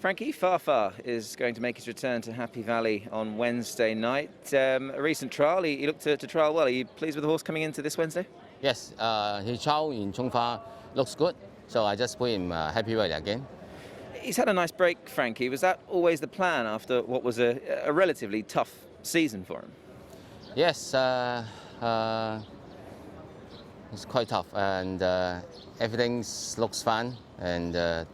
Frankie, Far is going to make his return to Happy Valley on Wednesday night. A recent trial, he looked to trial well. Are you pleased with the horse coming into this Wednesday? Yes, his trial in Chongfa looks good, so I just put him Happy Valley again. He's had a nice break, Frankie. Was that always the plan after what was a relatively tough season for him? Yes, it's quite tough, and everything looks fun, and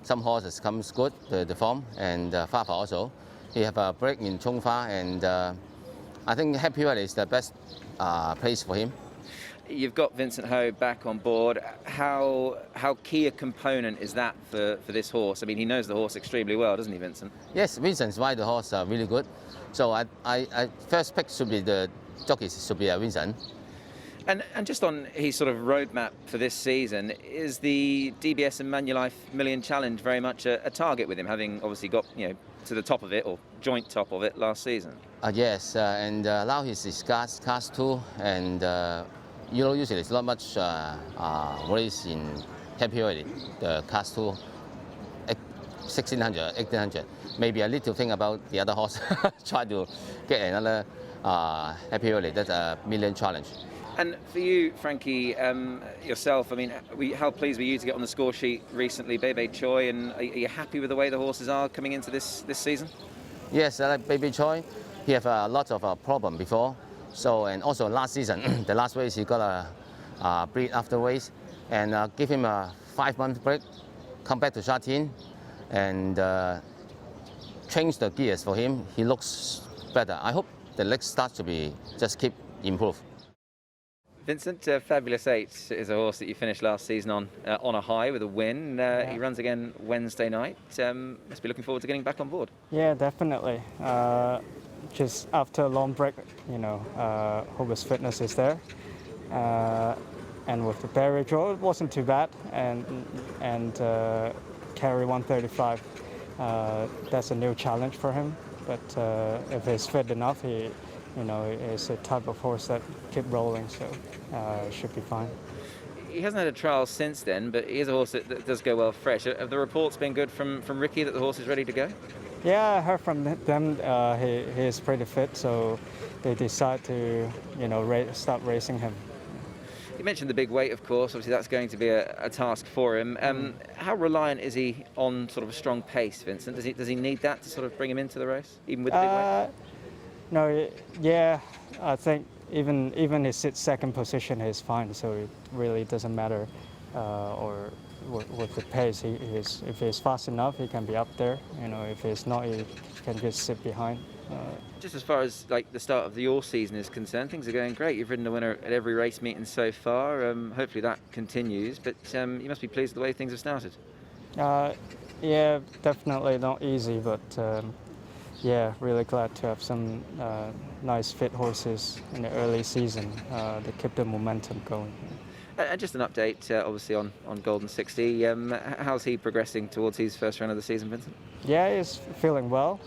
some horses comes good, the form, and Far also. He have a break in Chongfa, and I think Happy Valley is the best place for him. You've got Vincent Ho back on board. How key a component is that for this horse? I mean, he knows the horse extremely well, doesn't he, Vincent? Yes, Vincent's ride the horse really good. So I first pick should be the jockeys should be Vincent. And just on his sort of roadmap for this season, is the DBS and Manulife Million Challenge very much a target with him, having obviously got to the top of it or joint top of it last season? Yes, and now he's class 2, and usually it's not much race in Happy Valley, the class 2, 1600, 1800. Maybe a little thing about the other horse, try to get another Happy Valley, that's a Million Challenge. And for you, Frankie, yourself, I mean, how pleased were you to get on the score sheet recently, Bebe Choi, and are you happy with the way the horses are coming into this season? Yes, I like Bebe Choi. He have a lot of problem before. So, and also last season, the last race he got a breed after race, and give him a 5-month break, come back to Shatin, and change the gears for him. He looks better. I hope the legs start to be just keep improve. Vincent, Fabulous 8 is a horse that you finished last season on a high with a win. He runs again Wednesday night. Must be looking forward to getting back on board. Yeah, definitely. Just after a long break, hope his fitness is there. And with the barrier draw, it wasn't too bad. And carry 135, that's a new challenge for him. But if he's fit enough, he is a type of horse that keep rolling, so should be fine. He hasn't had a trial since then, but he is a horse that does go well fresh. Have the reports been good from Ricky that the horse is ready to go? Yeah, I heard from them he is pretty fit, so they decide to start racing him. You mentioned the big weight, of course. Obviously, that's going to be a task for him. How reliant is he on sort of a strong pace, Vincent? Does he need that to sort of bring him into the race, even with the big weight? No, yeah, I think even his second position is fine, so it really doesn't matter. Or with the pace, if he's fast enough, he can be up there. If he's not, he can just sit behind. Just as far as like the start of your season is concerned, things are going great. You've ridden the winner at every race meeting so far. Hopefully that continues, but you must be pleased with the way things have started. Yeah, definitely not easy, but yeah, really glad to have some nice fit horses in the early season to keep the momentum going. And just an update, obviously, on Golden 60. How's he progressing towards his first round of the season, Vincent? Yeah, he's feeling well.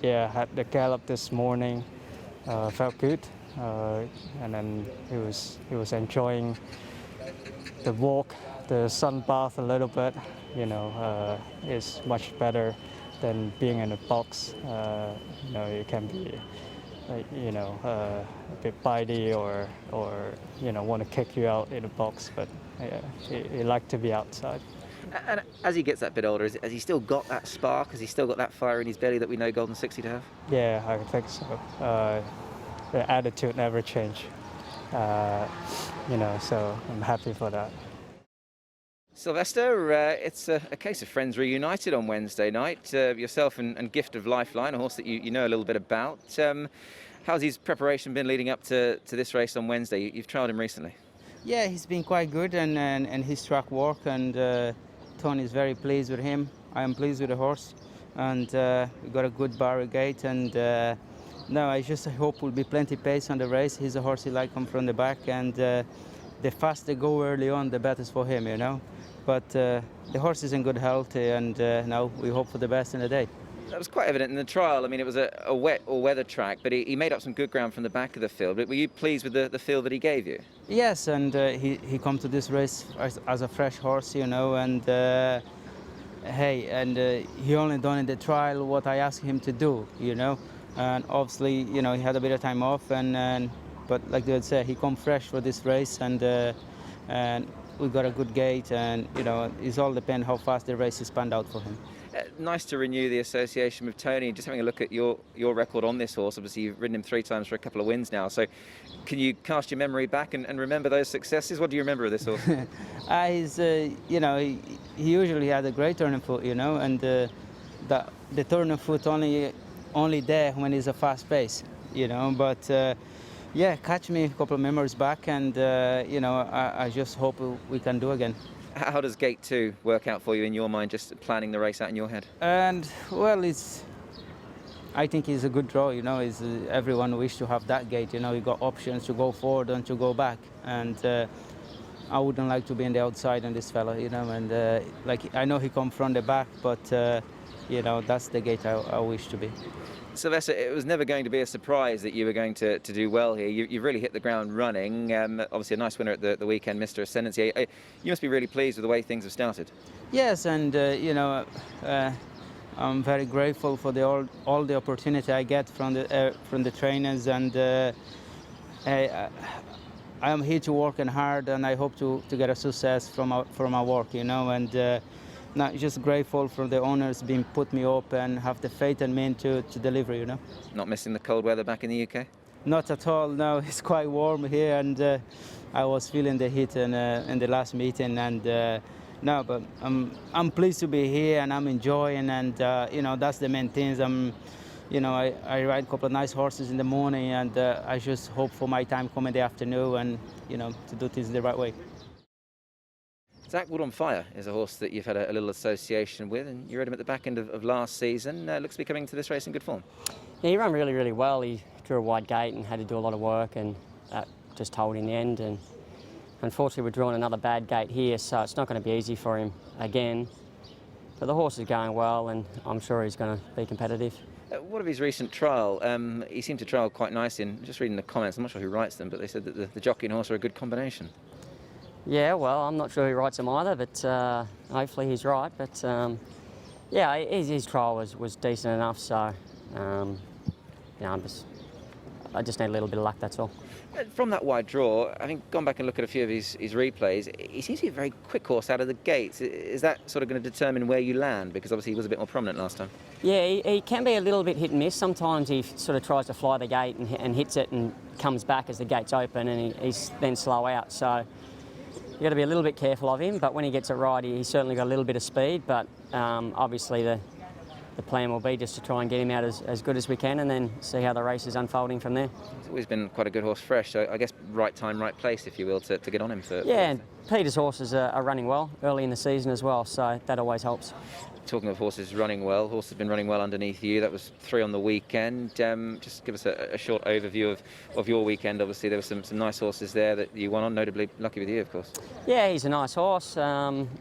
Yeah, had the gallop this morning, felt good, and then he was enjoying the walk, the sun bath a little bit. Is much better than being in a box. It can be a bit bitey or want to kick you out in a box, but he liked to be outside. And as he gets that bit older, has he still got that spark? Has he still got that fire in his belly that we know Golden 60 to have? Yeah, I think so. The attitude never changed. So I'm happy for that. Silvestre, it's a case of friends reunited on Wednesday night. Yourself and Gift of Lifeline, a horse that you know a little bit about. How's his preparation been leading up to this race on Wednesday? You've trialled him recently. Yeah, he's been quite good and his track work, and Tony is very pleased with him. I am pleased with the horse, and we got a good barrier gate, and no, I just hope will be plenty pace on the race. He's a horse he like come from the back, and the faster go early on, the better for him, But the horse is in good health, and now we hope for the best in the day. That was quite evident in the trial. I mean, it was a wet or weather track, but he made up some good ground from the back of the field. But were you pleased with the feel that he gave you? Yes, and he come to this race as a fresh horse, and hey, and he only done in the trial what I asked him to do, you know. And obviously, you know, he had a bit of time off, but like they would say, he come fresh for this race, and we got a good gate, and you know, it's all depend how fast the race is panned out for him. Nice to renew the association with Tony. Just having a look at your record on this horse, obviously you've ridden him 3 times for a couple of wins now, so can you cast your memory back and remember those successes? What do you remember of this horse? He's, you know, he usually had a great turn of foot, you know, and the turn of foot only there when he's a fast pace, you know, but yeah, catch me a couple of memories back, and you know, I just hope we can do again. How does gate 2 work out for you in your mind, just planning the race out in your head? And well, I think it's a good draw, you know. Everyone wish to have that gate, you know. You got options to go forward and to go back, and I wouldn't like to be on the outside on this fella, you know. And like, I know he come from the back, but you know, that's the gate I wish to be. Silvestre, it was never going to be a surprise that you were going to do well here. You've really hit the ground running. Obviously a nice winner at the weekend, Mr. Ascendancy. You must be really pleased with the way things have started. Yes, and you know, I'm very grateful for all the opportunity I get from the trainers, and I am here to work hard, and I hope to get a success from our work, you know, and not just grateful for the owners being put me up and have the faith in me to deliver, you know. Not missing the cold weather back in the UK? Not at all, no. It's quite warm here, and I was feeling the heat in the last meeting, and no, but I'm pleased to be here, and I'm enjoying, and you know, that's the main things. You know, I ride a couple of nice horses in the morning, and I just hope for my time coming in the afternoon, and you know, to do things the right way. Zach Wood on Fire is a horse that you've had a little association with, and you rode him at the back end of last season. Looks to be coming to this race in good form. Yeah, he ran really, really well. He drew a wide gate and had to do a lot of work, and that just told in the end. And unfortunately, we're drawing another bad gate here, so it's not going to be easy for him again. But the horse is going well, and I'm sure he's going to be competitive. What of his recent trial? He seemed to trial quite nicely, and just reading the comments, I'm not sure who writes them, but they said that the jockey and horse are a good combination. Yeah, well, I'm not sure who writes them either, but hopefully he's right. But yeah, his trial was decent enough, so you know, I just need a little bit of luck, that's all. From that wide draw, having gone back and looked at a few of his replays, he seems to be a very quick horse out of the gates. Is that sort of going to determine where you land? Because obviously he was a bit more prominent last time. Yeah, he can be a little bit hit and miss. Sometimes he sort of tries to fly the gate and hits it and comes back as the gate's open, and he's then slow out. So you've got to be a little bit careful of him, but when he gets it right, he's certainly got a little bit of speed, but obviously the plan will be just to try and get him out as good as we can, and then see how the race is unfolding from there. He's always been quite a good horse fresh, so I guess right time, right place, if you will, to get on him. Yeah, and Peter's horses are running well early in the season as well, so that always helps. Talking of horses running well, horse has been running well underneath you. That was 3 on the weekend. Just give us a short overview of your weekend. Obviously, there were some nice horses there that you won on, notably Lucky With You, of course. Yeah, he's a nice horse.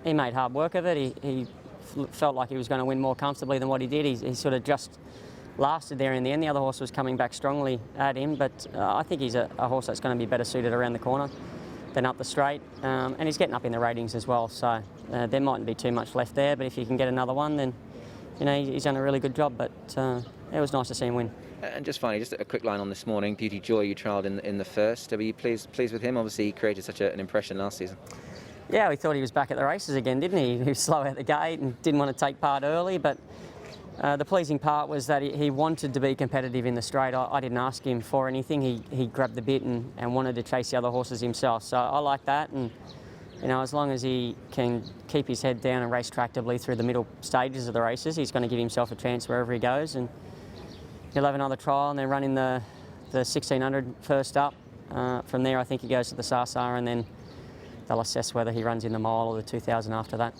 He made hard work of it. He felt like he was going to win more comfortably than what he did. He sort of just lasted there in the end. The other horse was coming back strongly at him, but I think he's a horse that's going to be better suited around the corner than up the straight, and he's getting up in the ratings as well, so there mightn't be too much left there, but if you can get another one, then you know, he's done a really good job, but it was nice to see him win. And just finally, just a quick line on this morning, Beauty Joy you trialled in the first. Were you pleased with him? Obviously he created such an impression last season. Yeah, we thought he was back at the races again, didn't he? He was slow out the gate and didn't want to take part early, but the pleasing part was that he wanted to be competitive in the straight. I didn't ask him for anything. He grabbed the bit and wanted to chase the other horses himself. So I like that, and you know, as long as he can keep his head down and race tractably through the middle stages of the races, he's going to give himself a chance wherever he goes, and he'll have another trial and then run in the 1600 first up. From there, I think he goes to the Sousa, and then they'll assess whether he runs in the mile or the 2000 after that.